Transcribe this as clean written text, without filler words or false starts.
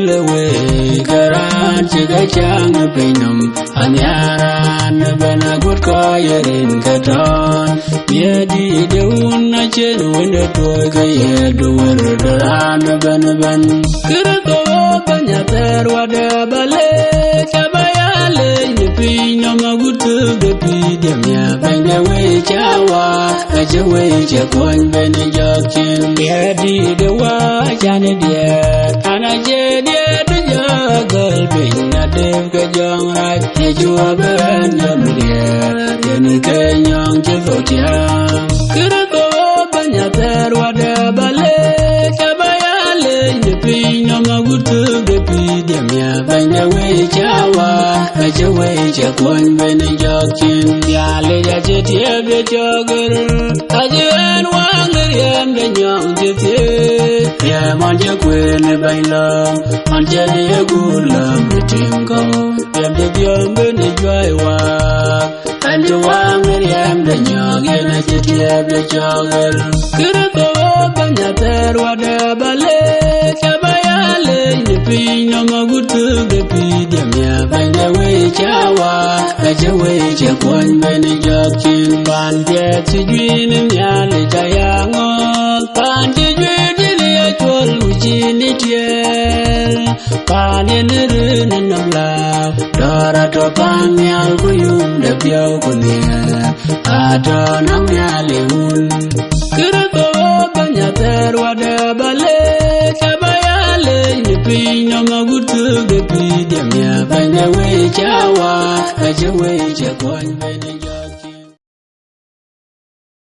lewe karan chiga chang pinum anyaran bana gut ko yerin katon yedi deun na chen wende toy ga yedu ran ban kirko banya terwada bale kabayale ni pinum gut de pidemya banya we chawa ajewe je kon ben jokin yedi dewa jane dia ana je dia tu jagal bin na dev ka jong rai ye jua ben jam dia yen ke nyong je votia kira ko banya terwada bale kabayale ni pinyo magutu de pidemya banya we chawa ajewe je kon ben jokin ya le ya je tie be jogar ajen wangir yam de nyong je tie ya manje kwene bailong anje de gulam tingo yam de biom ne jwaiwa anjo wangir yam de nyong yena je tie be jogar kira ko banya terwada bale kabayale ni pinyo magutu de pidemya banya we chawa ajewe je kon ben jokin bande tijwin nyali tayango bande jwini ya chol ujini tiel bande nirine namla dora to panyal kuyum de piao kunia ato namyali un kira ko banya terwada bale kabayale ni pinyo magutu de pidemya banya we chawa ajewe je kon ben